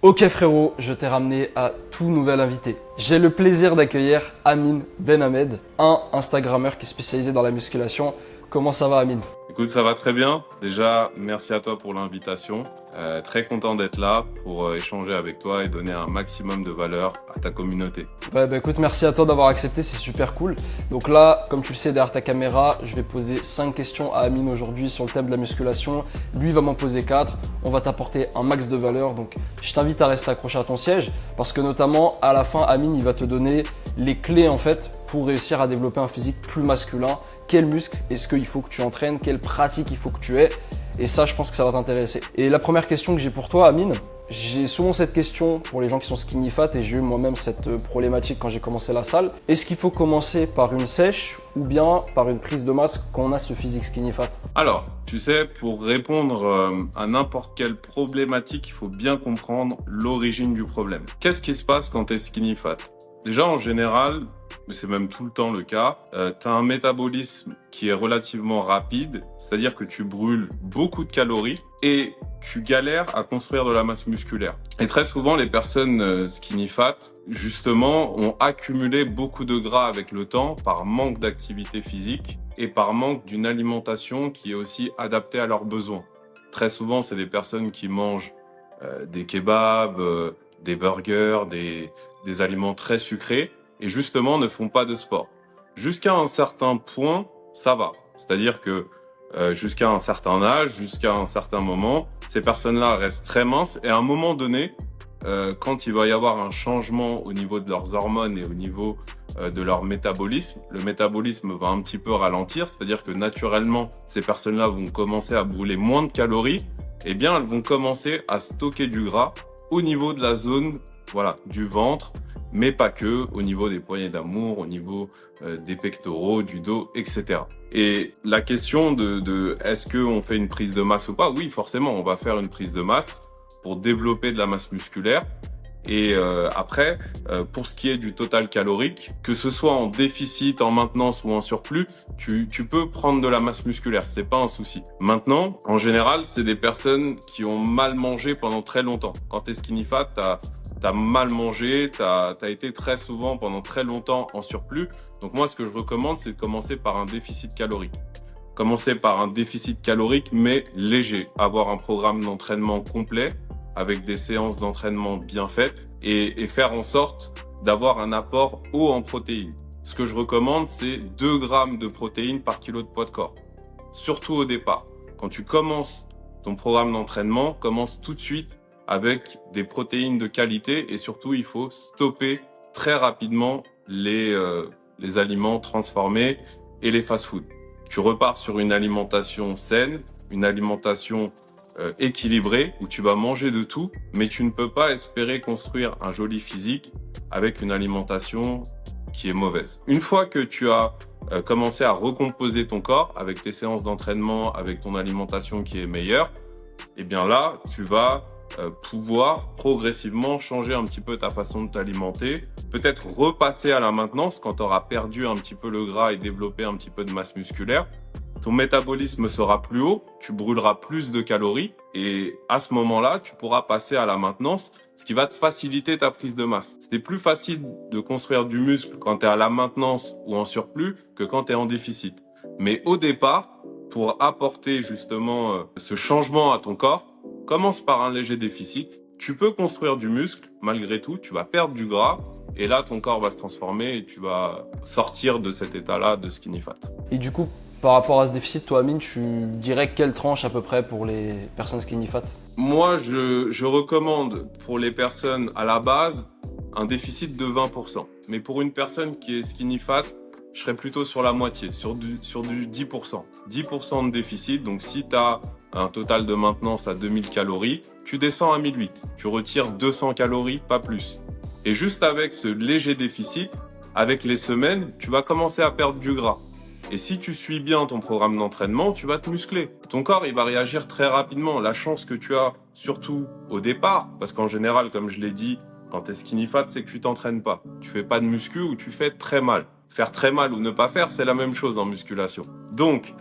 Ok frérot, je t'ai ramené à tout nouvel invité. J'ai le plaisir d'accueillir Amine Benhamed, un Instagrammeur qui est spécialisé dans la musculation. Comment ça va Amine? Écoute, ça va très bien. Déjà, merci à toi pour l'invitation. Très content d'être là pour échanger avec toi et donner un maximum de valeur à ta communauté. Ouais, bah écoute, merci à toi d'avoir accepté, c'est super cool. Donc là, comme tu le sais, derrière ta caméra, je vais poser 5 questions à Amine aujourd'hui sur le thème de la musculation. Lui va m'en poser 4. On va t'apporter un max de valeur. Donc je t'invite à rester accroché à ton siège parce que notamment à la fin, Amine, il va te donner les clés en fait pour réussir à développer un physique plus masculin. Quel muscle est-ce qu'il faut que tu entraînes? Quelle pratique il faut que tu aies? Et ça, je pense que ça va t'intéresser. Et la première question que j'ai pour toi, Amine, j'ai souvent cette question pour les gens qui sont skinny fat et j'ai eu moi-même cette problématique quand j'ai commencé la salle. Est-ce qu'il faut commencer par une sèche ou bien par une prise de masse quand on a ce physique skinny fat? Alors, tu sais, pour répondre à n'importe quelle problématique, il faut bien comprendre l'origine du problème. Qu'est-ce qui se passe quand tu es skinny fat? Déjà, en général, mais c'est même tout le temps le cas, tu as un métabolisme qui est relativement rapide, c'est-à-dire que tu brûles beaucoup de calories et tu galères à construire de la masse musculaire. Et très souvent, les personnes skinny fat, justement, ont accumulé beaucoup de gras avec le temps par manque d'activité physique et par manque d'une alimentation qui est aussi adaptée à leurs besoins. Très souvent, c'est des personnes qui mangent des kebabs, des burgers, des aliments très sucrés et justement ne font pas de sport. Jusqu'à un certain point, ça va. C'est-à-dire que jusqu'à un certain âge, jusqu'à un certain moment, ces personnes-là restent très minces et à un moment donné, quand il va y avoir un changement au niveau de leurs hormones et au niveau de leur métabolisme, le métabolisme va un petit peu ralentir, c'est-à-dire que naturellement, ces personnes-là vont commencer à brûler moins de calories, et bien elles vont commencer à stocker du gras au niveau de la zone, voilà, du ventre, mais pas que, au niveau des poignées d'amour, au niveau des pectoraux, du dos, etc. Et la question de est-ce qu'on fait une prise de masse ou pas? Oui, forcément, on va faire une prise de masse pour développer de la masse musculaire. Et après, pour ce qui est du total calorique, que ce soit en déficit, en maintenance ou en surplus, tu peux prendre de la masse musculaire, c'est pas un souci. Maintenant, en général, c'est des personnes qui ont mal mangé pendant très longtemps. Quand t'es skinny fat, t'as mal mangé, t'as été très souvent pendant très longtemps en surplus. Donc moi, ce que je recommande, c'est de commencer par un déficit calorique. Commencer par un déficit calorique, mais léger. Avoir un programme d'entraînement complet avec des séances d'entraînement bien faites et faire en sorte d'avoir un apport haut en protéines. Ce que je recommande, c'est 2 grammes de protéines par kilo de poids de corps. Surtout au départ. Quand tu commences ton programme d'entraînement, commence tout de suite avec des protéines de qualité et surtout, il faut stopper très rapidement les aliments transformés et les fast-foods. Tu repars sur une alimentation saine, une alimentation équilibré où tu vas manger de tout, mais tu ne peux pas espérer construire un joli physique avec une alimentation qui est mauvaise. Une fois que tu as commencé à recomposer ton corps avec tes séances d'entraînement, avec ton alimentation qui est meilleure, et bien là, tu vas pouvoir progressivement changer un petit peu ta façon de t'alimenter, peut-être repasser à la maintenance quand tu auras perdu un petit peu le gras et développé un petit peu de masse musculaire. Ton métabolisme sera plus haut, tu brûleras plus de calories et à ce moment-là, tu pourras passer à la maintenance, ce qui va te faciliter ta prise de masse. C'est plus facile de construire du muscle quand tu es à la maintenance ou en surplus que quand tu es en déficit. Mais au départ, pour apporter justement ce changement à ton corps, commence par un léger déficit. Tu peux construire du muscle, malgré tout, tu vas perdre du gras et là, ton corps va se transformer et tu vas sortir de cet état-là de skinny fat. Et du coup, par rapport à ce déficit, toi Amine, tu dirais quelle tranche à peu près pour les personnes skinny fat? Moi, je recommande pour les personnes à la base un déficit de 20%. Mais pour une personne qui est skinny fat, je serais plutôt sur la moitié, sur du 10%. 10% de déficit, donc si tu as un total de maintenance à 2000 calories, tu descends à 1008. Tu retires 200 calories, pas plus. Et juste avec ce léger déficit, avec les semaines, tu vas commencer à perdre du gras. Et si tu suis bien ton programme d'entraînement, tu vas te muscler. Ton corps, il va réagir très rapidement. La chance que tu as, surtout au départ, parce qu'en général, comme je l'ai dit, quand tu es skinny fat, c'est que tu t'entraînes pas. Tu fais pas de muscu ou tu fais très mal. Faire très mal ou ne pas faire, c'est la même chose en musculation. Donc,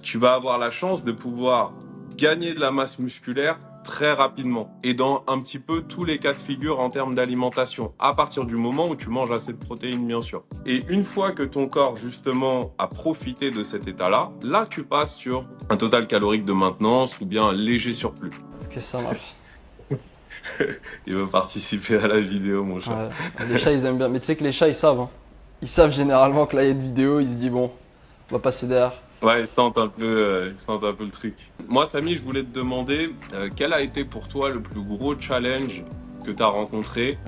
tu vas avoir la chance de pouvoir gagner de la masse musculaire très rapidement et dans un petit peu tous les cas de figure en termes d'alimentation, à partir du moment où tu manges assez de protéines, bien sûr. Et une fois que ton corps, justement, a profité de cet état-là, là, tu passes sur un total calorique de maintenance ou bien un léger surplus. Ok, ça marche. Il veut participer à la vidéo, mon chat. Ouais. Les chats, ils aiment bien. Mais tu sais que les chats, ils savent. Hein. Ils savent généralement que là, il y a une vidéo. Ils se disent, bon, on va passer derrière. Ouais, ils sentent un peu le truc. Moi, Samy, je voulais te demander quel a été pour toi le plus gros challenge que tu as rencontré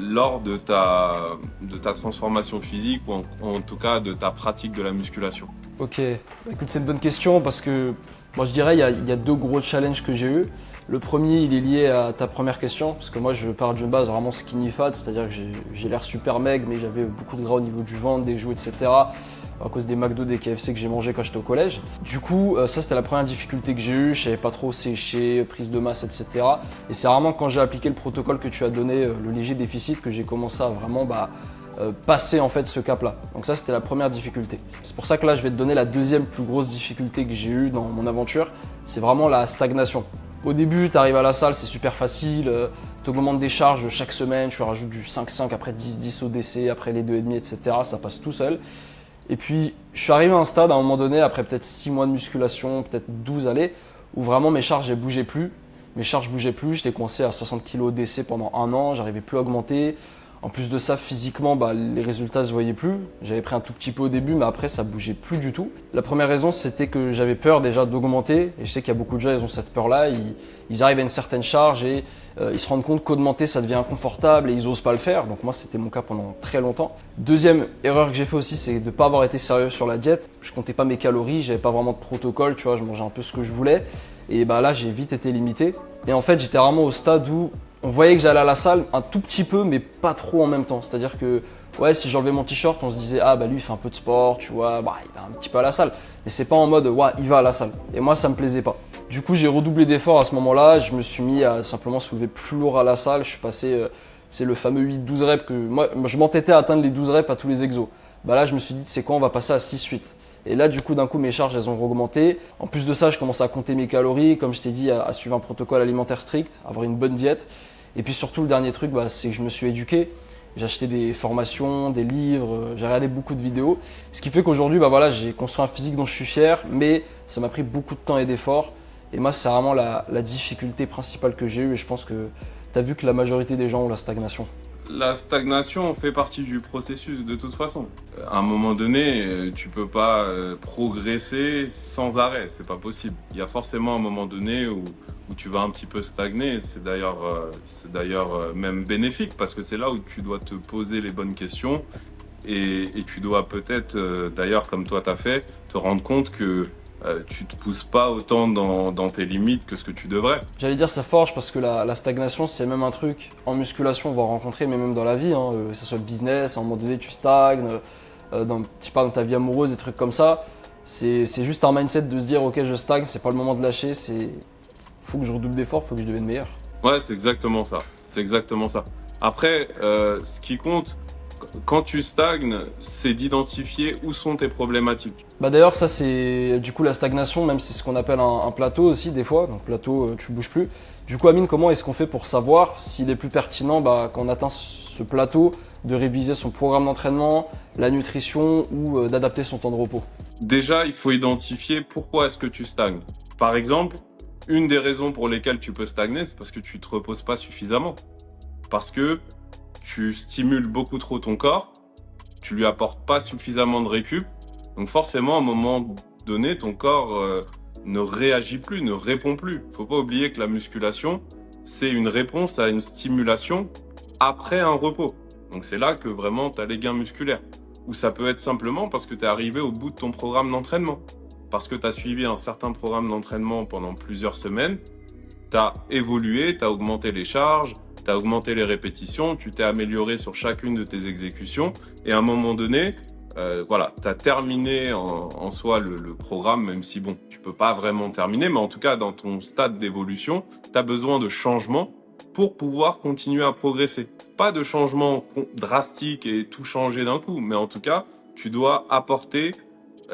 lors de ta transformation physique ou en tout cas de ta pratique de la musculation. Ok, bah, écoute, c'est une bonne question parce que moi je dirais il y a deux gros challenges que j'ai eu. Le premier, il est lié à ta première question parce que moi je pars d'une base vraiment skinny fat, c'est-à-dire que j'ai l'air super maigre mais j'avais beaucoup de gras au niveau du ventre, des joues, etc. À cause des McDo, des KFC que j'ai mangé quand j'étais au collège. Du coup, ça c'était la première difficulté que j'ai eue, je savais pas trop sécher, prise de masse, etc. Et c'est vraiment quand j'ai appliqué le protocole que tu as donné, le léger déficit, que j'ai commencé à vraiment passer en fait ce cap-là. Donc ça c'était la première difficulté. C'est pour ça que là je vais te donner la deuxième plus grosse difficulté que j'ai eue dans mon aventure, c'est vraiment la stagnation. Au début, tu arrives à la salle, c'est super facile, tu augmentes des charges chaque semaine, tu rajoutes du 5-5, après 10-10 au DC, après les 2,5, etc. Ça passe tout seul. Et puis, je suis arrivé à un stade à un moment donné, après peut-être 6 mois de musculation, peut-être 12 années, où vraiment mes charges elles bougeaient plus. Mes charges bougeaient plus, j'étais coincé à 60 kg DC pendant un an, j'arrivais plus à augmenter. En plus de ça, physiquement, les résultats se voyaient plus. J'avais pris un tout petit peu au début, mais après, ça bougeait plus du tout. La première raison, c'était que j'avais peur déjà d'augmenter. Et je sais qu'il y a beaucoup de gens, ils ont cette peur-là. Ils arrivent à une certaine charge et ils se rendent compte qu'augmenter, ça devient inconfortable et ils osent pas le faire. Donc moi, c'était mon cas pendant très longtemps. Deuxième erreur que j'ai fait aussi, c'est de ne pas avoir été sérieux sur la diète. Je comptais pas mes calories, j'avais pas vraiment de protocole, tu vois, je mangeais un peu ce que je voulais. Et là, j'ai vite été limité. Et en fait, j'étais vraiment au stade où on voyait que j'allais à la salle un tout petit peu, mais pas trop en même temps. C'est-à-dire que, ouais, si j'enlevais mon t-shirt, on se disait, ah lui, il fait un peu de sport, tu vois, il va un petit peu à la salle. Mais c'est pas en mode, ouais, il va à la salle. Et moi, ça me plaisait pas. Du coup, j'ai redoublé d'efforts à ce moment-là. Je me suis mis à simplement soulever plus lourd à la salle. Je suis passé, c'est le fameux 8-12 reps que moi, je m'entêtais à atteindre les 12 reps à tous les exos. Là, je me suis dit, c'est quoi, on va passer à 6-8. Et là, du coup, d'un coup, mes charges, elles ont augmenté. En plus de ça, je commençais à compter mes calories, comme je t'ai dit, à suivre un protocole alimentaire strict, avoir une bonne diète. Et puis surtout, le dernier truc, c'est que je me suis éduqué. J'ai acheté des formations, des livres, j'ai regardé beaucoup de vidéos. Ce qui fait qu'aujourd'hui, j'ai construit un physique dont je suis fier, mais ça m'a pris beaucoup de temps et d'efforts. Et moi, c'est vraiment la difficulté principale que j'ai eue. Et je pense que tu as vu que la majorité des gens ont la stagnation. La stagnation fait partie du processus de toute façon. À un moment donné, tu peux pas progresser sans arrêt, c'est pas possible. Il y a forcément un moment donné où tu vas un petit peu stagner. C'est d'ailleurs même bénéfique parce que c'est là où tu dois te poser les bonnes questions et tu dois peut-être, d'ailleurs comme toi t'as fait, te rendre compte que tu te pousses pas autant dans tes limites que ce que tu devrais. J'allais dire ça forge parce que la stagnation c'est même un truc en musculation on va rencontrer mais même dans la vie, que ce soit le business, à un moment donné tu stagnes, tu parles de ta vie amoureuse, des trucs comme ça. C'est juste un mindset de se dire ok je stagne, c'est pas le moment de lâcher, faut que je redouble d'efforts, faut que je devienne meilleur. Ouais, c'est exactement ça. C'est exactement ça. Après, ce qui compte quand tu stagnes, c'est d'identifier où sont tes problématiques. D'ailleurs, ça c'est du coup la stagnation, même si c'est ce qu'on appelle un plateau aussi des fois. Donc plateau, tu bouges plus. Du coup, Amine, comment est-ce qu'on fait pour savoir s'il est plus pertinent quand on atteint ce plateau de réviser son programme d'entraînement, la nutrition ou d'adapter son temps de repos? Déjà, il faut identifier pourquoi est-ce que tu stagnes. Par exemple, une des raisons pour lesquelles tu peux stagner, c'est parce que tu te reposes pas suffisamment. Parce que tu stimules beaucoup trop ton corps, tu lui apportes pas suffisamment de récup. Donc forcément, à un moment donné, ton corps ne réagit plus, ne répond plus. Faut pas oublier que la musculation, c'est une réponse à une stimulation après un repos. Donc c'est là que vraiment tu as les gains musculaires. Ou ça peut être simplement parce que tu es arrivé au bout de ton programme d'entraînement. Parce que tu as suivi un certain programme d'entraînement pendant plusieurs semaines, tu as évolué, tu as augmenté les charges, tu as augmenté les répétitions, tu t'es amélioré sur chacune de tes exécutions. Et à un moment donné, tu as terminé en soi le programme, même si bon, tu peux pas vraiment terminer, mais en tout cas, dans ton stade d'évolution, tu as besoin de changements pour pouvoir continuer à progresser. Pas de changement drastique et tout changer d'un coup, mais en tout cas, tu dois apporter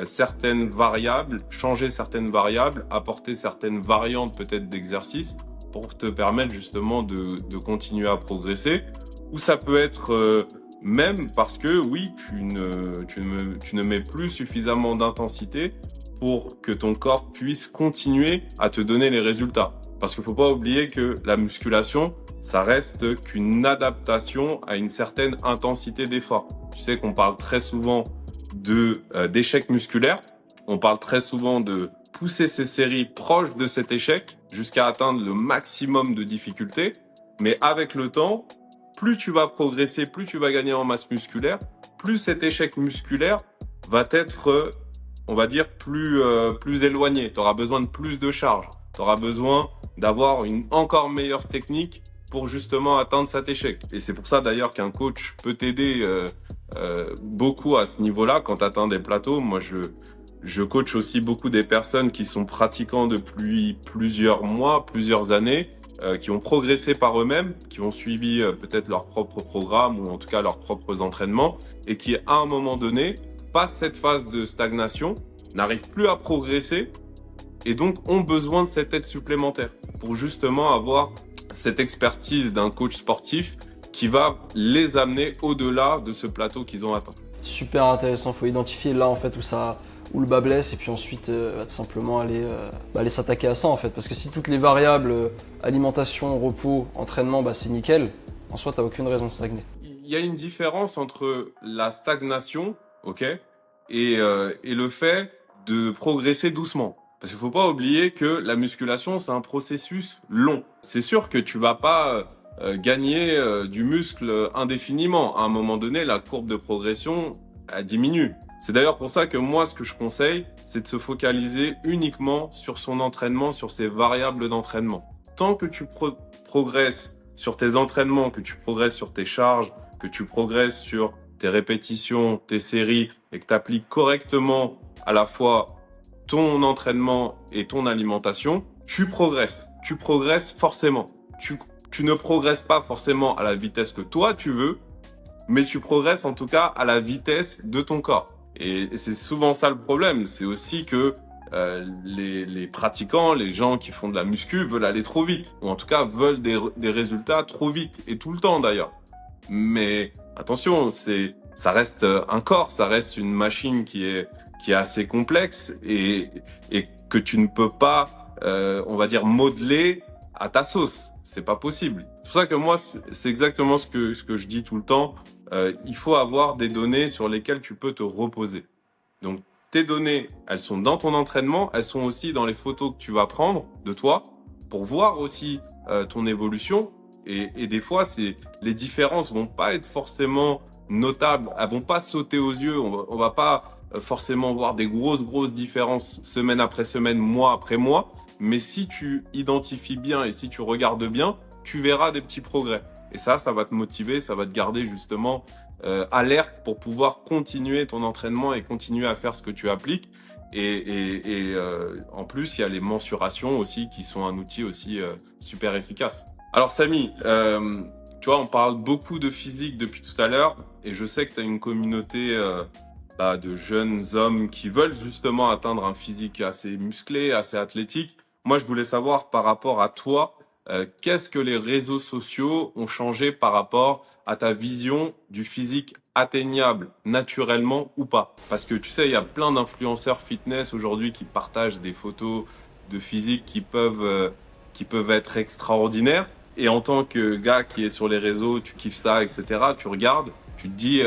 certaines variables, changer certaines variables, apporter certaines variantes peut-être d'exercice pour te permettre justement de continuer à progresser. Ou ça peut être même parce que oui, tu ne mets plus suffisamment d'intensité pour que ton corps puisse continuer à te donner les résultats. Parce qu'il faut pas oublier que la musculation, ça reste qu'une adaptation à une certaine intensité d'effort. Tu sais qu'on parle très souvent d'échec musculaire. On parle très souvent de pousser ces séries proches de cet échec jusqu'à atteindre le maximum de difficulté. Mais avec le temps, plus tu vas progresser, plus tu vas gagner en masse musculaire, plus cet échec musculaire va être, on va dire, plus éloigné. Tu auras besoin de plus de charge. Tu auras besoin d'avoir une encore meilleure technique pour justement atteindre cet échec. Et c'est pour ça d'ailleurs qu'un coach peut t'aider beaucoup à ce niveau-là quand tu atteins des plateaux. Moi, je coach aussi beaucoup des personnes qui sont pratiquants depuis plusieurs mois, plusieurs années, qui ont progressé par eux-mêmes, qui ont suivi peut-être leur propre programme ou en tout cas leurs propres entraînements et qui, à un moment donné, passent cette phase de stagnation, n'arrivent plus à progresser et donc ont besoin de cette aide supplémentaire pour justement avoir cette expertise d'un coach sportif qui va les amener au-delà de ce plateau qu'ils ont atteint. Super intéressant, il faut identifier là en fait où le bas blesse et puis ensuite tout simplement aller s'attaquer à ça en fait. Parce que si toutes les variables, alimentation, repos, entraînement, c'est nickel, en soi t'as aucune raison de stagner. Il y a une différence entre la stagnation, ok, et le fait de progresser doucement. Parce qu'il faut pas oublier que la musculation, c'est un processus long. C'est sûr que tu vas pas gagner du muscle indéfiniment. À un moment donné, la courbe de progression, elle diminue. C'est d'ailleurs pour ça que moi, ce que je conseille, c'est de se focaliser uniquement sur son entraînement, sur ses variables d'entraînement. Tant que tu progresses sur tes entraînements, que tu progresses sur tes charges, que tu progresses sur tes répétitions, tes séries, et que tu appliques correctement à la fois ton entraînement et ton alimentation, tu progresses. Tu progresses forcément. Tu ne progresses pas forcément à la vitesse que toi tu veux, mais tu progresses en tout cas à la vitesse de ton corps. Et c'est souvent ça le problème. C'est aussi que les pratiquants, les gens qui font de la muscu veulent aller trop vite. Ou en tout cas veulent des résultats trop vite. Et tout le temps d'ailleurs. Mais attention, ça reste un corps, ça reste une machine qui est assez complexe et que tu ne peux pas, on va dire, modeler à ta sauce. C'est pas possible. C'est pour ça que moi, c'est exactement ce que je dis tout le temps. Il faut avoir des données sur lesquelles tu peux te reposer. Donc, tes données, elles sont dans ton entraînement, elles sont aussi dans les photos que tu vas prendre de toi pour voir aussi ton évolution. Et des fois, les différences vont pas être forcément notables, elles vont pas sauter aux yeux. On va pas forcément voir des grosses différences semaine après semaine, mois après mois. Mais si tu identifies bien et si tu regardes bien, tu verras des petits progrès. Et ça va te motiver, ça va te garder justement alerte pour pouvoir continuer ton entraînement et continuer à faire ce que tu appliques. Et en plus, il y a les mensurations aussi qui sont un outil aussi super efficace. Alors Samy, tu vois, on parle beaucoup de physique depuis tout à l'heure et je sais que tu as une communauté de jeunes hommes qui veulent justement atteindre un physique assez musclé, assez athlétique. Moi, je voulais savoir par rapport à toi, qu'est-ce que les réseaux sociaux ont changé par rapport à ta vision du physique atteignable naturellement ou pas? Parce que tu sais, il y a plein d'influenceurs fitness aujourd'hui qui partagent des photos de physique qui peuvent être extraordinaires. Et en tant que gars qui est sur les réseaux, tu kiffes ça, etc., tu regardes, tu te dis,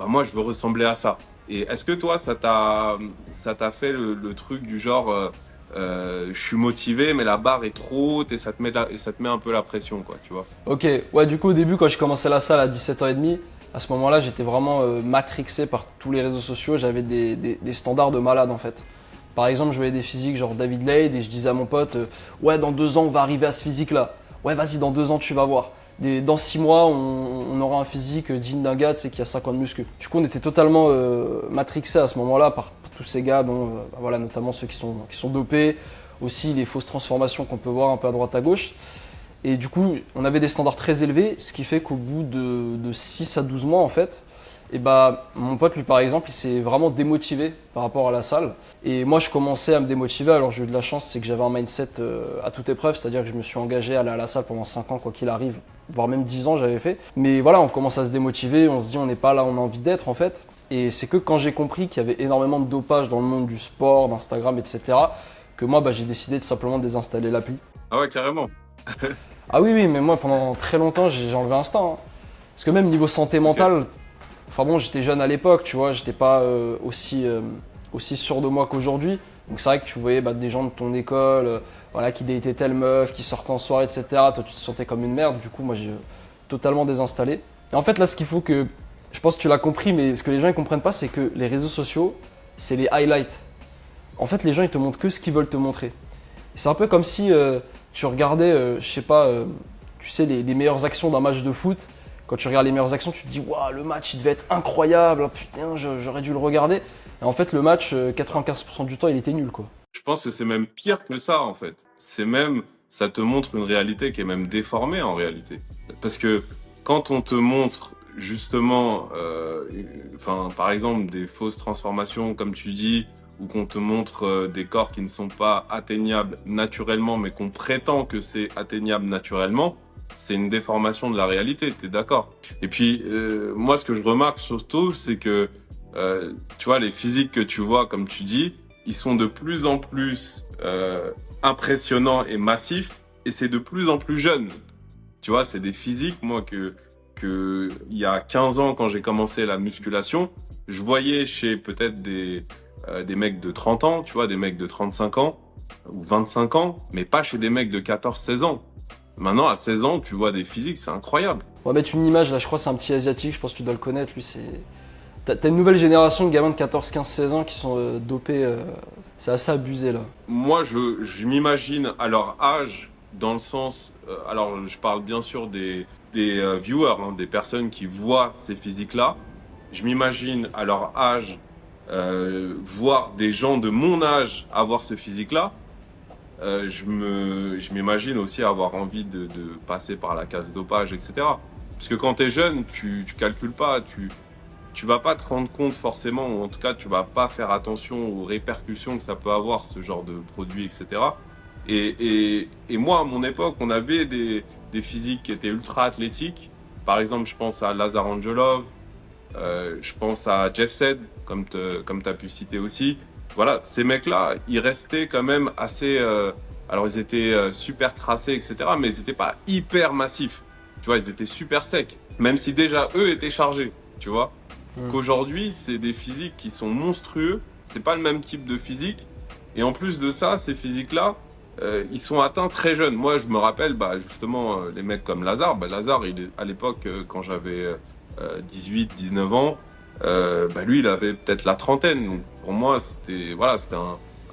moi, je veux ressembler à ça. Et est-ce que toi, ça t'a fait le truc du genre, je suis motivé, mais la barre est trop haute et ça te met un peu la pression, quoi, tu vois? Ok, ouais, du coup, au début, quand je commençais la salle à 17h30, à ce moment-là, j'étais vraiment matrixé par tous les réseaux sociaux. J'avais des standards de malade, en fait. Par exemple, je voyais des physiques genre David Lade et je disais à mon pote, ouais, dans 2 ans, on va arriver à ce physique-là. Ouais, vas-y, dans 2 ans, tu vas voir. Dans 6 mois, on aura un physique digne d'un gars qui a 50 muscles. Du coup, on était totalement matrixé à ce moment-là par tous ces gars, voilà, notamment ceux qui sont dopés, aussi les fausses transformations qu'on peut voir un peu à droite à gauche. Et du coup, on avait des standards très élevés, ce qui fait qu'au bout de 6 à 12 mois, en fait, Et bah, mon pote, lui, par exemple, il s'est vraiment démotivé par rapport à la salle. Et moi, je commençais à me démotiver. Alors, j'ai eu de la chance, c'est que j'avais un mindset à toute épreuve. C'est-à-dire que je me suis engagé à aller à la salle pendant 5 ans, quoi qu'il arrive. Voire même 10 ans, j'avais fait. Mais voilà, on commence à se démotiver. On se dit, on n'est pas là où on a envie d'être, en fait. Et c'est que quand j'ai compris qu'il y avait énormément de dopage dans le monde du sport, d'Instagram, etc., que moi, bah, j'ai décidé de simplement désinstaller l'appli. Ah ouais, carrément. Ah oui, oui, mais moi, pendant très longtemps, j'ai enlevé Insta, hein. Parce que même niveau santé Ok. mentale, enfin bon, j'étais jeune à l'époque, tu vois, j'étais pas aussi sûr de moi qu'aujourd'hui. Donc c'est vrai que tu voyais bah, des gens de ton école, voilà, qui dataient telle meuf, qui sortaient en soirée, etc. Toi, tu te sentais comme une merde. Du coup, moi, j'ai totalement désinstallé. Et en fait, là, ce qu'il faut que, je pense que tu l'as compris, mais ce que les gens ne comprennent pas, c'est que les réseaux sociaux, c'est les highlights. En fait, les gens, ils te montrent que ce qu'ils veulent te montrer. Et c'est un peu comme si tu regardais, je sais pas, tu sais, les meilleures actions d'un match de foot. Quand tu regardes les meilleures actions, tu te dis, waouh, le match, il devait être incroyable, oh, putain, j'aurais dû le regarder. Et en fait, le match, 95% du temps, il était nul, quoi. Je pense que c'est même pire que ça, en fait. C'est même, ça te montre une réalité qui est même déformée en réalité. Parce que quand on te montre justement, enfin, par exemple, des fausses transformations, comme tu dis, ou qu'on te montre des corps qui ne sont pas atteignables naturellement, mais qu'on prétend que c'est atteignable naturellement, c'est une déformation de la réalité, t'es d'accord? Et puis, moi, ce que je remarque surtout, c'est que, tu vois, les physiques que tu vois, comme tu dis, ils sont de plus en plus impressionnants et massifs, et c'est de plus en plus jeune. Tu vois, c'est des physiques, moi, que il y a 15 ans, quand j'ai commencé la musculation, je voyais chez peut-être des mecs de 30 ans, tu vois, des mecs de 35 ans ou 25 ans, mais pas chez des mecs de 14-16 ans. Maintenant, à 16 ans, tu vois des physiques, c'est incroyable. On va mettre une image, là, je crois que c'est un petit asiatique, je pense que tu dois le connaître, lui, c'est... T'as une nouvelle génération de gamins de 14, 15, 16 ans qui sont dopés, c'est assez abusé, là. Moi, je m'imagine à leur âge, dans le sens, alors je parle bien sûr des viewers, hein, des personnes qui voient ces physiques-là. Je m'imagine à leur âge voir des gens de mon âge avoir ce physique-là. Je m'imagine aussi avoir envie de passer par la case dopage, etc. Parce que quand t'es jeune, tu calcules pas, tu vas pas te rendre compte forcément, ou en tout cas tu vas pas faire attention aux répercussions que ça peut avoir ce genre de produit, etc. Et moi, à mon époque, on avait des physiques qui étaient ultra athlétiques. Par exemple, je pense à Lazar Angelov, je pense à Jeff Sed, comme t'as pu citer aussi. Voilà, ces mecs-là, ils restaient quand même assez... alors, ils étaient super tracés, etc. Mais ils n'étaient pas hyper massifs. Tu vois, ils étaient super secs. Même si déjà, eux étaient chargés, tu vois. Qu'aujourd'hui, c'est des physiques qui sont monstrueux. C'est pas le même type de physique. Et en plus de ça, ces physiques-là, ils sont atteints très jeunes. Moi, je me rappelle, bah, justement, les mecs comme Lazare. Bah, Lazare, à l'époque, quand j'avais 18, 19 ans, bah, lui, il avait peut-être la trentaine. Donc, pour moi, c'était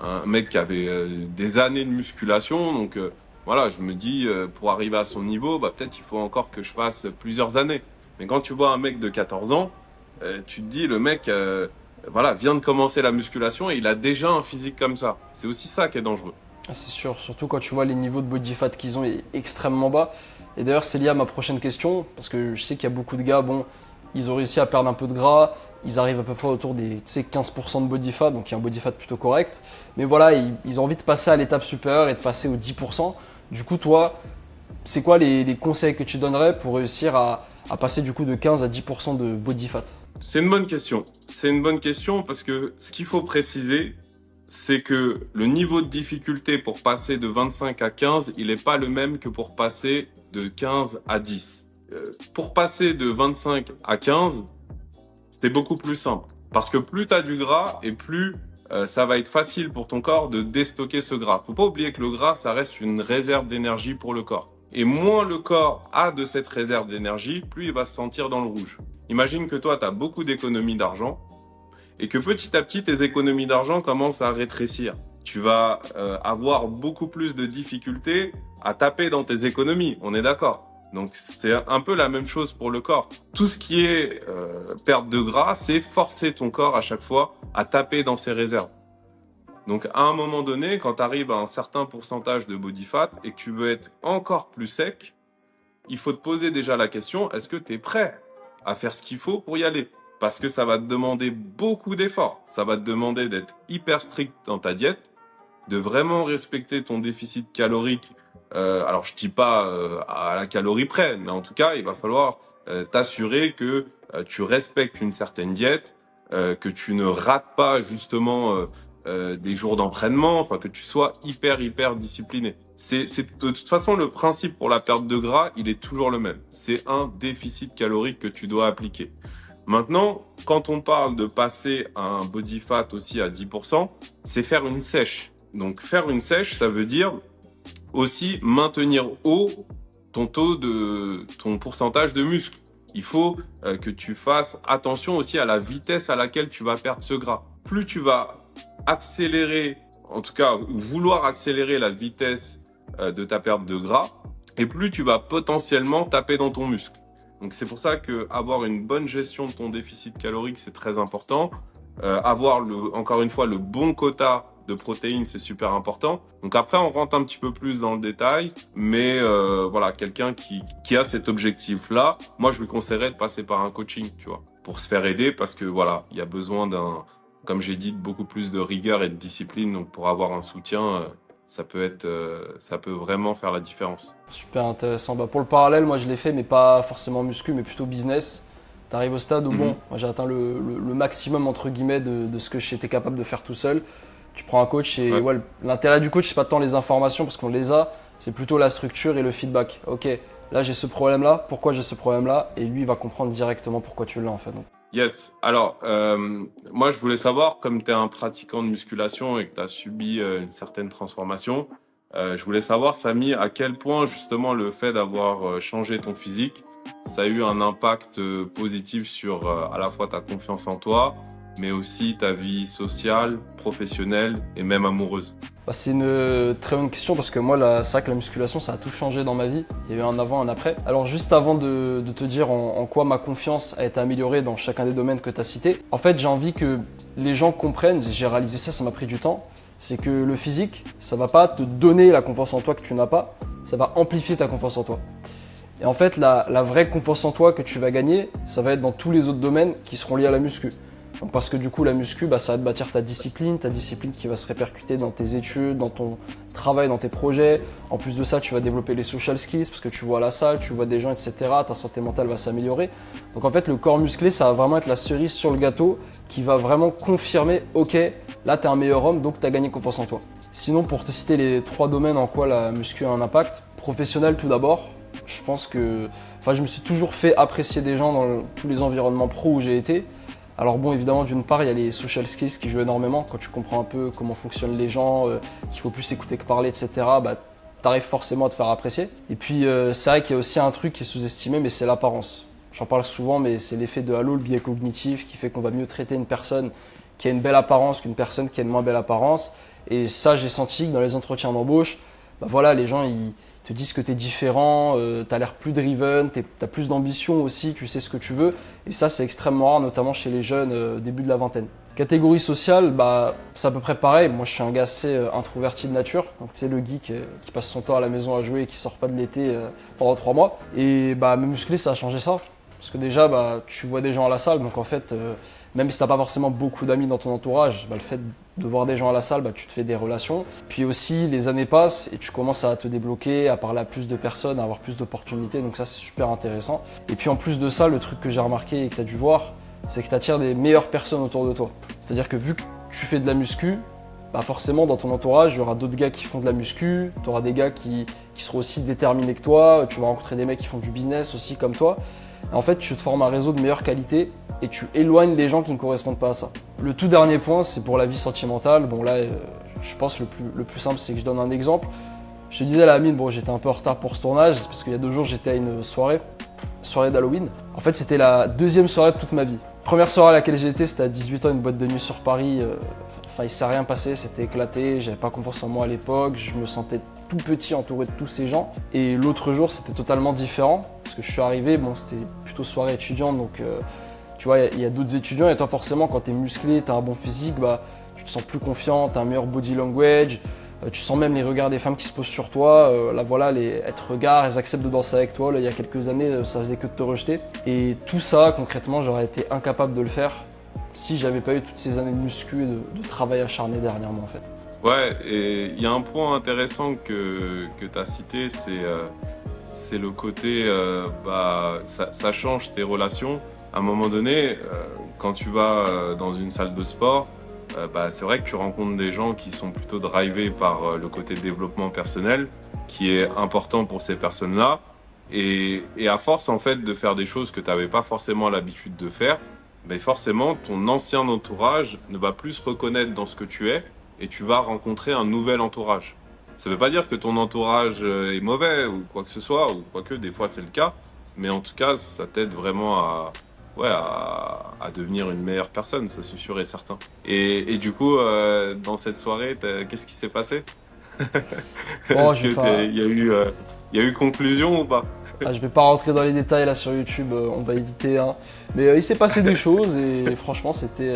un mec qui avait des années de musculation. Donc, voilà, je me dis, pour arriver à son niveau, bah, peut-être il faut encore que je fasse plusieurs années. Mais quand tu vois un mec de 14 ans, tu te dis, le mec, voilà, vient de commencer la musculation et il a déjà un physique comme ça. C'est aussi ça qui est dangereux. Ah, c'est sûr, surtout quand tu vois les niveaux de body fat qu'ils ont est extrêmement bas. Et d'ailleurs, c'est lié à ma prochaine question, parce que je sais qu'il y a beaucoup de gars, bon, ils ont réussi à perdre un peu de gras, ils arrivent à peu près autour des 15% de body fat, donc il y a un body fat plutôt correct. Mais voilà, ils ont envie de passer à l'étape supérieure et de passer aux 10%. Du coup, toi, c'est quoi les conseils que tu donnerais pour réussir à passer du coup de 15 à 10% de body fat? C'est une bonne question. C'est une bonne question parce que ce qu'il faut préciser, c'est que le niveau de difficulté pour passer de 25 à 15, il n'est pas le même que pour passer de 15 à 10. Pour passer de 25 à 15, c'est beaucoup plus simple. Parce que plus tu as du gras et plus ça va être facile pour ton corps de déstocker ce gras. Faut pas oublier que le gras, ça reste une réserve d'énergie pour le corps. Et moins le corps a de cette réserve d'énergie, plus il va se sentir dans le rouge. Imagine que toi, tu as beaucoup d'économies d'argent et que petit à petit, tes économies d'argent commencent à rétrécir. Tu vas avoir beaucoup plus de difficultés à taper dans tes économies, on est d'accord. Donc c'est un peu la même chose pour le corps. Tout ce qui est perte de gras, c'est forcer ton corps à chaque fois à taper dans ses réserves. Donc à un moment donné, quand tu arrives à un certain pourcentage de body fat et que tu veux être encore plus sec, il faut te poser déjà la question, est-ce que tu es prêt à faire ce qu'il faut pour y aller? parce que ça va te demander beaucoup d'efforts. Ça va te demander d'être hyper strict dans ta diète, de vraiment respecter ton déficit calorique. Alors je dis pas à la calorie près, mais en tout cas, il va falloir t'assurer que tu respectes une certaine diète, que tu ne rates pas justement des jours d'entraînement, enfin que tu sois hyper discipliné. C'est de toute façon le principe pour la perte de gras, il est toujours le même. C'est un déficit calorique que tu dois appliquer. Maintenant, quand on parle de passer un body fat aussi à 10%, c'est faire une sèche. Donc faire une sèche, ça veut dire aussi maintenir haut ton ton pourcentage de muscle. Il faut que tu fasses attention aussi à la vitesse à laquelle tu vas perdre ce gras. Plus tu vas accélérer, en tout cas vouloir accélérer la vitesse de ta perte de gras, et plus tu vas potentiellement taper dans ton muscle. Donc c'est pour ça que avoir une bonne gestion de ton déficit calorique, c'est très important. Avoir encore une fois le bon quota de protéines, c'est super important. Donc après on rentre un petit peu plus dans le détail, mais voilà, quelqu'un qui a cet objectif-là, moi je lui conseillerais de passer par un coaching, tu vois, pour se faire aider, parce que voilà, il y a besoin comme j'ai dit, de beaucoup plus de rigueur et de discipline. Donc pour avoir un soutien, ça peut vraiment faire la différence. Super intéressant. Pour le parallèle, moi je l'ai fait, mais pas forcément muscu, mais plutôt business. Tu arrives au stade où bon, moi j'ai atteint le maximum entre guillemets de ce que j'étais capable de faire tout seul. Tu prends un coach et ouais, l'intérêt du coach, c'est pas tant les informations parce qu'on les a, c'est plutôt la structure et le feedback. Ok, là j'ai ce problème-là, pourquoi j'ai ce problème-là? Et lui il va comprendre directement pourquoi tu l'as en fait. Donc. Yes. Alors, moi, je voulais savoir, comme tu es un pratiquant de musculation et que tu as subi une certaine transformation, je voulais savoir, Samy, à quel point, justement, le fait d'avoir changé ton physique, ça a eu un impact positif sur à la fois ta confiance en toi, mais aussi ta vie sociale, professionnelle et même amoureuse. C'est une très bonne question parce que moi, c'est vrai que la musculation, ça a tout changé dans ma vie. Il y a eu un avant, un après. Alors juste avant de te dire en quoi ma confiance a été améliorée dans chacun des domaines que tu as cités, en fait, j'ai envie que les gens comprennent, j'ai réalisé ça, ça m'a pris du temps, c'est que le physique, ça va pas te donner la confiance en toi que tu n'as pas, ça va amplifier ta confiance en toi. Et en fait, la vraie confiance en toi que tu vas gagner, ça va être dans tous les autres domaines qui seront liés à la muscu. Donc parce que du coup, la muscu, ça va te bâtir ta discipline qui va se répercuter dans tes études, dans ton travail, dans tes projets. En plus de ça, tu vas développer les social skills parce que tu vois la salle, tu vois des gens, etc. Ta santé mentale va s'améliorer. Donc en fait, le corps musclé, ça va vraiment être la cerise sur le gâteau qui va vraiment confirmer, ok, là, tu es un meilleur homme, donc tu as gagné confiance en toi. Sinon, pour te citer les 3 domaines en quoi la muscu a un impact, professionnel tout d'abord, je pense que je me suis toujours fait apprécier des gens dans tous les environnements pro où j'ai été. Alors bon, évidemment, d'une part, il y a les social skills qui jouent énormément. Quand tu comprends un peu comment fonctionnent les gens, qu'il faut plus écouter que parler, etc., tu arrives forcément à te faire apprécier. Et puis, c'est vrai qu'il y a aussi un truc qui est sous-estimé, mais c'est l'apparence. J'en parle souvent, mais c'est l'effet de halo, le biais cognitif, qui fait qu'on va mieux traiter une personne qui a une belle apparence qu'une personne qui a une moins belle apparence. Et ça, j'ai senti que dans les entretiens d'embauche, les gens, ils te disent que tu es différent, tu as l'air plus driven, tu as plus d'ambition aussi, tu sais ce que tu veux. Et ça, c'est extrêmement rare, notamment chez les jeunes début de la vingtaine. Catégorie sociale, c'est à peu près pareil. Moi, je suis un gars assez introverti de nature. Donc, c'est le geek qui passe son temps à la maison à jouer et qui sort pas de l'été pendant 3 mois. Et me muscler, ça a changé ça. Parce que déjà, tu vois des gens à la salle. Donc, en fait, même si tu n'as pas forcément beaucoup d'amis dans ton entourage, le fait de voir des gens à la salle, tu te fais des relations. Puis aussi, les années passent et tu commences à te débloquer, à parler à plus de personnes, à avoir plus d'opportunités. Donc ça, c'est super intéressant. Et puis en plus de ça, le truc que j'ai remarqué et que tu as dû voir, c'est que tu attires des meilleures personnes autour de toi. C'est-à-dire que vu que tu fais de la muscu, forcément, dans ton entourage, il y aura d'autres gars qui font de la muscu, tu auras des gars qui seront aussi déterminés que toi, tu vas rencontrer des mecs qui font du business aussi comme toi. Et en fait, tu te formes un réseau de meilleure qualité et tu éloignes les gens qui ne correspondent pas à ça. Le tout dernier point, c'est pour la vie sentimentale. Bon là, je pense le plus simple, c'est que je donne un exemple. Je te disais à la mine, j'étais un peu en retard pour ce tournage parce qu'il y a 2 jours, j'étais à une soirée d'Halloween. En fait, c'était la 2e soirée de toute ma vie. Première soirée à laquelle j'ai été, c'était à 18 ans, une boîte de nuit sur Paris. Il s'est rien passé, c'était éclaté, j'avais pas confiance en moi à l'époque, je me sentais tout petit entouré de tous ces gens. Et l'autre jour, c'était totalement différent parce que je suis arrivé, c'était plutôt soirée étudiante, donc tu vois, il y a d'autres étudiants et toi forcément quand tu es musclé, tu as un bon physique, tu te sens plus confiant, tu as un meilleur body language, Tu sens même les regards des femmes qui se posent sur toi. Là voilà, elles te regardent, elles acceptent de danser avec toi. Là, il y a quelques années, ça faisait que de te rejeter. Et tout ça, concrètement, j'aurais été incapable de le faire si j'avais pas eu toutes ces années de muscu et de travail acharné dernièrement en fait. Ouais, et il y a un point intéressant que tu as cité, c'est le côté, ça change tes relations. À un moment donné, quand tu vas dans une salle de sport, c'est vrai que tu rencontres des gens qui sont plutôt drivés par le côté développement personnel, qui est important pour ces personnes-là. Et à force, en fait, de faire des choses que tu n'avais pas forcément l'habitude de faire, mais forcément, ton ancien entourage ne va plus se reconnaître dans ce que tu es et tu vas rencontrer un nouvel entourage. Ça ne veut pas dire que ton entourage est mauvais ou quoi que ce soit, ou quoique des fois c'est le cas, mais en tout cas, ça t'aide vraiment à devenir une meilleure personne, ça c'est sûr et certain. Et du coup, dans cette soirée, qu'est-ce qui s'est passé? Bon, Est-ce que il y a eu conclusion ou pas? Je vais pas rentrer dans les détails là sur YouTube, on va éviter. Hein. Mais il s'est passé des choses et franchement, c'était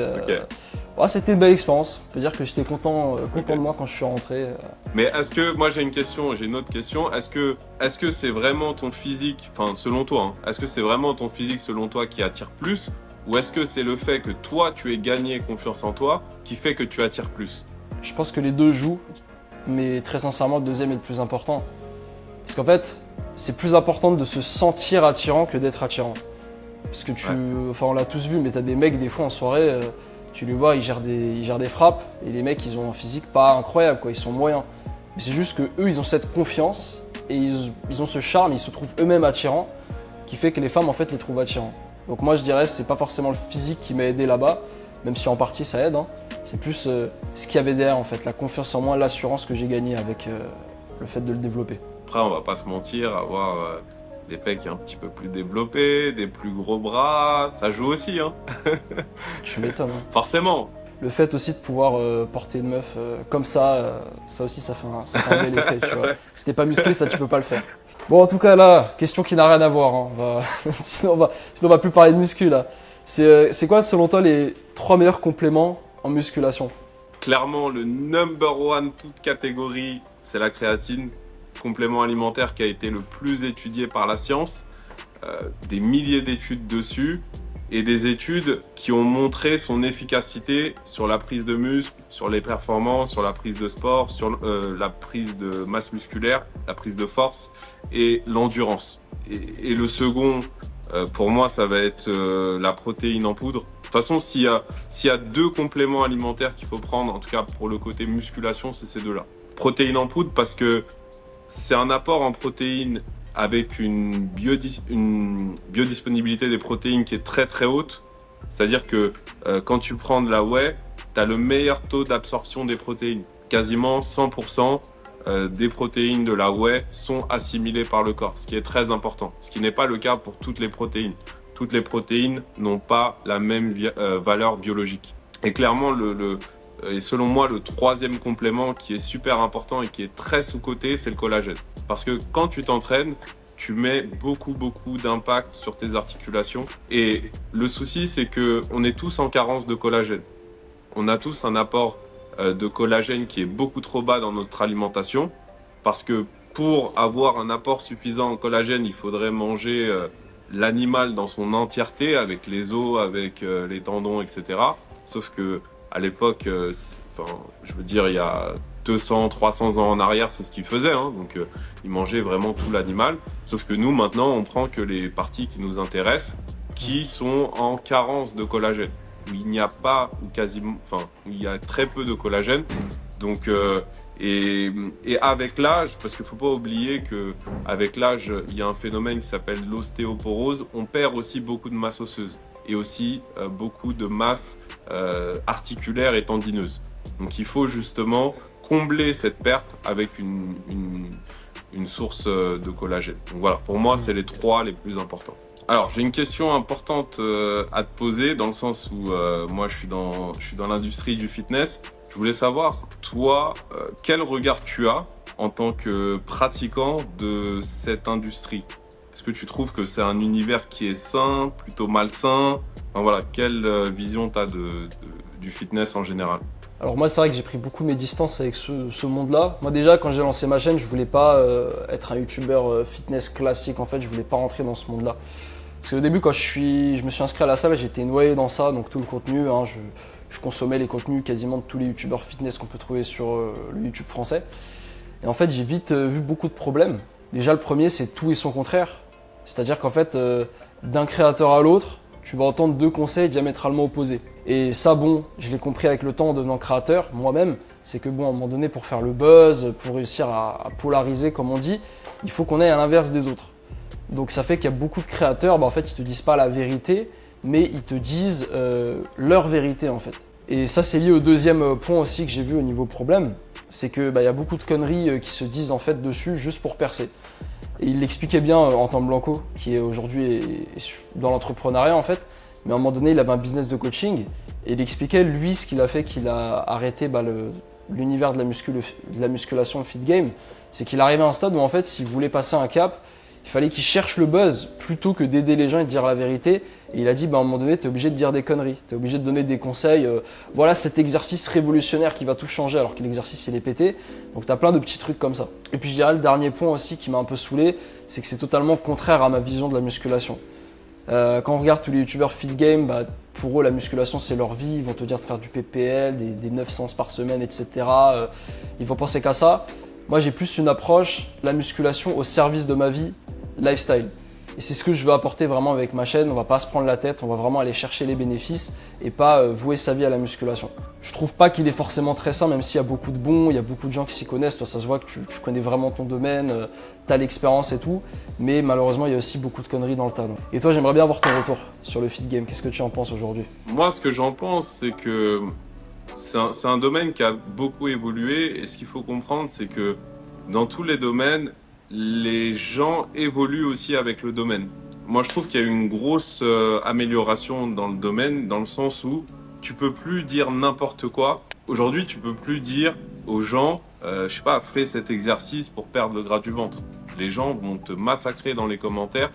une belle expérience. On peut dire que j'étais content de moi quand je suis rentré. Mais est-ce que, moi j'ai une autre question, est-ce que c'est vraiment ton physique, enfin selon toi, hein, est-ce que c'est vraiment ton physique selon toi qui attire plus, ou est-ce que c'est le fait que toi tu aies gagné confiance en toi qui fait que tu attires plus? Je pense que les deux jouent, mais très sincèrement, le deuxième est le plus important. Parce qu'en fait, c'est plus important de se sentir attirant que d'être attirant. Parce que on l'a tous vu, mais t'as des mecs des fois en soirée, tu les vois, ils gèrent des frappes, et les mecs ils ont un physique pas incroyable, quoi, ils sont moyens. Mais c'est juste que eux ils ont cette confiance, et ils ont ce charme, ils se trouvent eux-mêmes attirants, qui fait que les femmes en fait les trouvent attirants. Donc moi je dirais c'est pas forcément le physique qui m'a aidé là-bas, même si en partie ça aide, hein. C'est plus ce qu'il y avait derrière en fait, la confiance en moi, l'assurance que j'ai gagnée avec le fait de le développer. Après, on va pas se mentir, avoir des pecs un petit peu plus développés, des plus gros bras, ça joue aussi, hein. Tu m'étonnes. Hein. Forcément. Le fait aussi de pouvoir porter une meuf comme ça, ça aussi ça fait un bel effet, tu vois. Si t'es pas musclé, ça tu peux pas le faire. Bon, en tout cas là, question qui n'a rien à voir, hein. Sinon on va plus parler de muscu là. C'est quoi selon toi les 3 meilleurs compléments en musculation? Clairement, le number one toute catégorie, c'est la créatine. Complément alimentaire qui a été le plus étudié par la science, des milliers d'études dessus et des études qui ont montré son efficacité sur la prise de muscle, sur les performances, sur la prise de sport, sur la prise de masse musculaire, la prise de force et l'endurance. Et le second, pour moi, ça va être la protéine en poudre. De toute façon, s'il y a 2 compléments alimentaires qu'il faut prendre, en tout cas pour le côté musculation, c'est ces 2-là. Protéine en poudre parce que c'est un apport en protéines avec une biodisponibilité des protéines qui est très très haute. C'est-à-dire que quand tu prends de la whey, tu as le meilleur taux d'absorption des protéines. Quasiment 100% des protéines de la whey sont assimilées par le corps, ce qui est très important. Ce qui n'est pas le cas pour toutes les protéines. Toutes les protéines n'ont pas la même valeur biologique. Et clairement, et selon moi, le 3e complément qui est super important et qui est très sous-coté, c'est le collagène. Parce que quand tu t'entraînes, tu mets beaucoup d'impact sur tes articulations. Et le souci, c'est que on est tous en carence de collagène. On a tous un apport de collagène qui est beaucoup trop bas dans notre alimentation. Parce que pour avoir un apport suffisant en collagène, il faudrait manger l'animal dans son entièreté, avec les os, avec les tendons, etc. Sauf que à l'époque, je veux dire, il y a 200, 300 ans en arrière, c'est ce qu'ils faisaient. Hein, donc, ils mangeaient vraiment tout l'animal. Sauf que nous, maintenant, on prend que les parties qui nous intéressent, qui sont en carence de collagène, où il n'y a pas, ou quasiment, où il y a très peu de collagène. Donc, et avec l'âge, parce qu'il faut pas oublier que avec l'âge, il y a un phénomène qui s'appelle l'ostéoporose. On perd aussi beaucoup de masse osseuse et aussi beaucoup de masse articulaire et tendineuse. Donc il faut justement combler cette perte avec une source de collagène. Donc voilà, pour moi, c'est les 3 les plus importants. Alors, j'ai une question importante à te poser, dans le sens où moi, je suis dans l'industrie du fitness. Je voulais savoir, toi, quel regard tu as en tant que pratiquant de cette industrie? Est-ce que tu trouves que c'est un univers qui est sain, plutôt malsain? Enfin, voilà, quelle vision tu as du fitness en général? Alors moi, c'est vrai que j'ai pris beaucoup mes distances avec ce monde-là. Moi déjà, quand j'ai lancé ma chaîne, je voulais pas être un youtubeur fitness classique. En fait, je voulais pas rentrer dans ce monde-là. Parce qu'au début, quand je me suis inscrit à la salle, j'étais noyé dans ça, donc tout le contenu. Je consommais les contenus quasiment de tous les youtubeurs fitness qu'on peut trouver sur le YouTube français. Et en fait, j'ai vite vu beaucoup de problèmes. Déjà, le premier, c'est tout et son contraire. C'est-à-dire qu'en fait, d'un créateur à l'autre, tu vas entendre deux conseils diamétralement opposés. Et ça, bon, je l'ai compris avec le temps en devenant créateur, moi-même, c'est que bon, à un moment donné, pour faire le buzz, pour réussir à polariser, comme on dit, il faut qu'on aille à l'inverse des autres. Donc ça fait qu'il y a beaucoup de créateurs, en fait, ils te disent pas la vérité, mais ils te disent leur vérité, en fait. Et ça, c'est lié au deuxième point aussi que j'ai vu au niveau problème, c'est que y a beaucoup de conneries qui se disent en fait dessus juste pour percer. Et il l'expliquait bien Antoine Blanco, qui est aujourd'hui dans l'entrepreneuriat en fait, mais à un moment donné, il avait un business de coaching et il expliquait lui ce qu'il a fait, qu'il a arrêté l'univers de la musculation, le fit game, c'est qu'il arrivait à un stade où en fait, s'il voulait passer un cap, il fallait qu'il cherche le buzz plutôt que d'aider les gens et de dire la vérité. Et il a dit, à un moment donné, tu es obligé de dire des conneries. Tu es obligé de donner des conseils. Voilà cet exercice révolutionnaire qui va tout changer alors que l'exercice, il est pété. Donc, tu as plein de petits trucs comme ça. Et puis, je dirais, le dernier point aussi qui m'a un peu saoulé, c'est que c'est totalement contraire à ma vision de la musculation. Quand on regarde tous les youtubeurs fit game, pour eux, la musculation, c'est leur vie. Ils vont te dire de faire du PPL, des 9 séances par semaine, etc. Ils vont penser qu'à ça. Moi, j'ai plus une approche, la musculation au service de ma vie, lifestyle. Et c'est ce que je veux apporter vraiment avec ma chaîne. On va pas se prendre la tête, on va vraiment aller chercher les bénéfices et pas vouer sa vie à la musculation. Je trouve pas qu'il est forcément très sain, même s'il y a beaucoup de bons, il y a beaucoup de gens qui s'y connaissent. Toi, ça se voit que tu connais vraiment ton domaine, tu as l'expérience et tout. Mais malheureusement, il y a aussi beaucoup de conneries dans le tas. Et toi, j'aimerais bien avoir ton retour sur le fit game. Qu'est-ce que tu en penses aujourd'hui? Moi, ce que j'en pense, c'est que c'est un domaine qui a beaucoup évolué et ce qu'il faut comprendre, c'est que dans tous les domaines, les gens évoluent aussi avec le domaine. Moi, je trouve qu'il y a eu une grosse amélioration dans le domaine, dans le sens où tu peux plus dire n'importe quoi. Aujourd'hui, tu peux plus dire aux gens, je sais pas, fais cet exercice pour perdre le gras du ventre. Les gens vont te massacrer dans les commentaires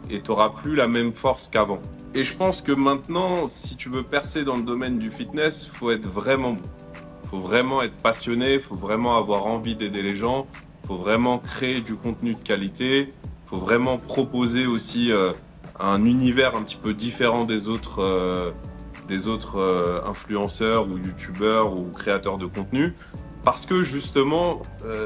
et tu n'auras plus la même force qu'avant. Et je pense que maintenant, si tu veux percer dans le domaine du fitness, faut être vraiment bon. Faut vraiment être passionné, faut vraiment avoir envie d'aider les gens, faut vraiment créer du contenu de qualité, faut vraiment proposer aussi un univers un petit peu différent des autres influenceurs ou youtubeurs ou créateurs de contenu. Parce que justement,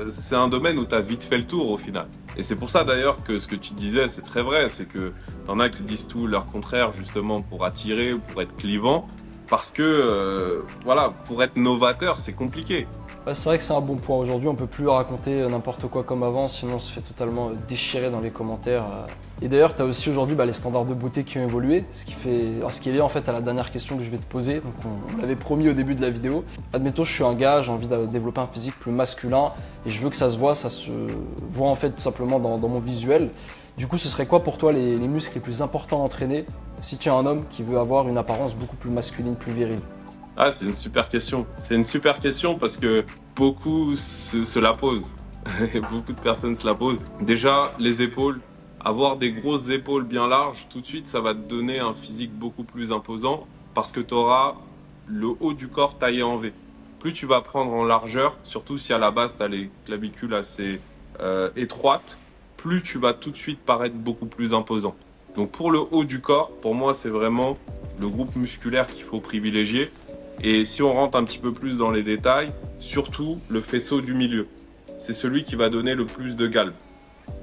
c'est un domaine où tu as vite fait le tour au final. Et c'est pour ça d'ailleurs que ce que tu disais, c'est très vrai. C'est que t'en as qui disent tout leur contraire justement pour attirer ou pour être clivant. Parce que, voilà, pour être novateur, c'est compliqué. C'est vrai que c'est un bon point. Aujourd'hui, on peut plus raconter n'importe quoi comme avant, sinon on se fait totalement déchirer dans les commentaires. Et d'ailleurs, tu as aussi aujourd'hui les standards de beauté qui ont évolué, ce qui est lié en fait à la dernière question que je vais te poser. Donc on l'avait promis au début de la vidéo. Admettons, je suis un gars, j'ai envie de développer un physique plus masculin et je veux que ça se voit en fait tout simplement dans mon visuel. Du coup, ce serait quoi pour toi les muscles les plus importants à entraîner si tu es un homme qui veut avoir une apparence beaucoup plus masculine, plus virile? Ah, c'est une super question. C'est une super question parce que beaucoup se la posent. Beaucoup de personnes se la posent. Déjà, les épaules. Avoir des grosses épaules bien larges, tout de suite, ça va te donner un physique beaucoup plus imposant parce que tu auras le haut du corps taillé en V. Plus tu vas prendre en largeur, surtout si à la base, tu as les clavicules assez étroites, plus tu vas tout de suite paraître beaucoup plus imposant. Donc pour le haut du corps, pour moi, c'est vraiment le groupe musculaire qu'il faut privilégier. Et si on rentre un petit peu plus dans les détails, surtout le faisceau du milieu. C'est celui qui va donner le plus de galbe.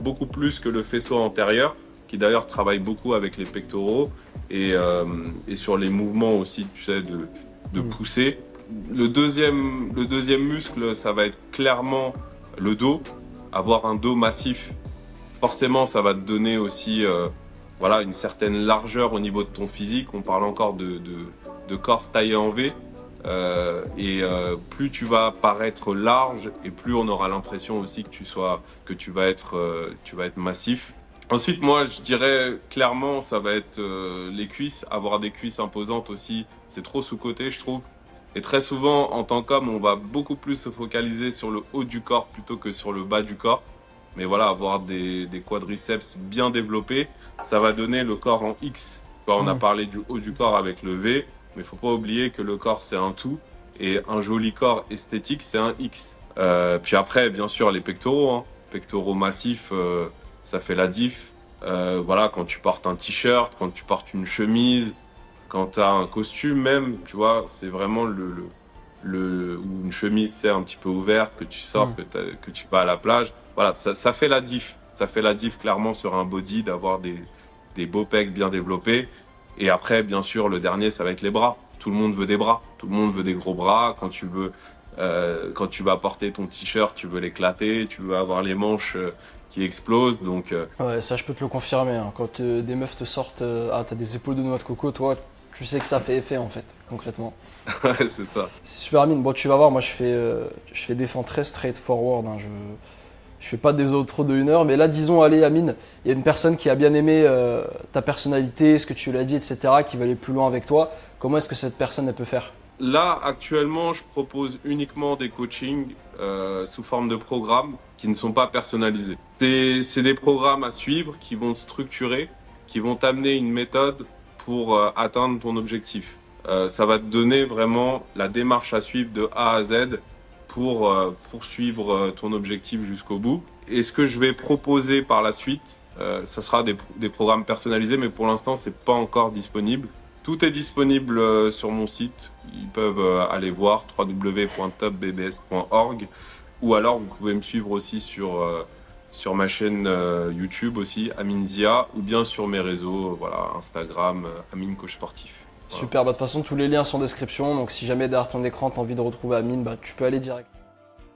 Beaucoup plus que le faisceau antérieur, qui d'ailleurs travaille beaucoup avec les pectoraux et sur les mouvements aussi, tu sais, de pousser. Le deuxième muscle, ça va être clairement le dos. Avoir un dos massif, forcément, ça va te donner aussi voilà, une certaine largeur au niveau de ton physique. On parle encore de corps taillé en V. Plus tu vas paraître large et plus on aura l'impression aussi que tu vas être massif. Ensuite, moi, je dirais clairement, ça va être les cuisses. Avoir des cuisses imposantes aussi, c'est trop sous-coté, je trouve. Et très souvent, en tant qu'homme, on va beaucoup plus se focaliser sur le haut du corps plutôt que sur le bas du corps. Mais voilà, avoir des quadriceps bien développés, ça va donner le corps en X. On a parlé du haut du corps avec le V. Mais il ne faut pas oublier que le corps, c'est un tout Et un joli corps esthétique, c'est un X. Puis après, bien sûr, les pectoraux, hein. Pectoraux massifs, ça fait la diff. Voilà, quand tu portes un t-shirt, quand tu portes une chemise, quand tu as un costume même, tu vois, c'est vraiment ou une chemise, c'est un petit peu ouverte, que tu sors, que tu vas à la plage. Voilà, ça fait la diff. Ça fait la diff clairement sur un body d'avoir des beaux pecs bien développés. Et après, bien sûr, le dernier, ça va être les bras. Tout le monde veut des bras. Tout le monde veut des gros bras. Quand tu vas porter ton t-shirt, tu veux l'éclater, tu veux avoir les manches qui explosent. Donc, Ouais, ça je peux te le confirmer, hein. Quand des meufs te sortent, ah t'as des épaules de noix de coco, toi tu sais que ça fait effet en fait, concrètement. ouais, c'est ça. C'est super Amine, bon tu vas voir, moi je fais des fins très straightforward, hein. Je fais pas des autres de 1 heure, mais là disons, allez Amine, il y a une personne qui a bien aimé ta personnalité, ce que tu lui as dit, etc., qui veut aller plus loin avec toi. Comment est-ce que cette personne elle peut faire? Là, actuellement, je propose uniquement des coachings sous forme de programmes qui ne sont pas personnalisés. C'est des programmes à suivre qui vont te structurer, qui vont t'amener une méthode pour atteindre ton objectif. Ça va te donner vraiment la démarche à suivre de A à Z pour poursuivre ton objectif jusqu'au bout. Et ce que je vais proposer par la suite, ça sera des programmes personnalisés, mais pour l'instant, c'est pas encore disponible. Tout est disponible sur mon site. Ils peuvent aller voir www.topbbs.org ou alors vous pouvez me suivre aussi sur ma chaîne YouTube aussi, Amine Zia, ou bien sur mes réseaux, voilà, Instagram, Amine Coach Sportif. Voilà. Super, bah de toute façon tous les liens sont en description, donc si jamais derrière ton écran tu as envie de retrouver Amine, bah tu peux aller direct.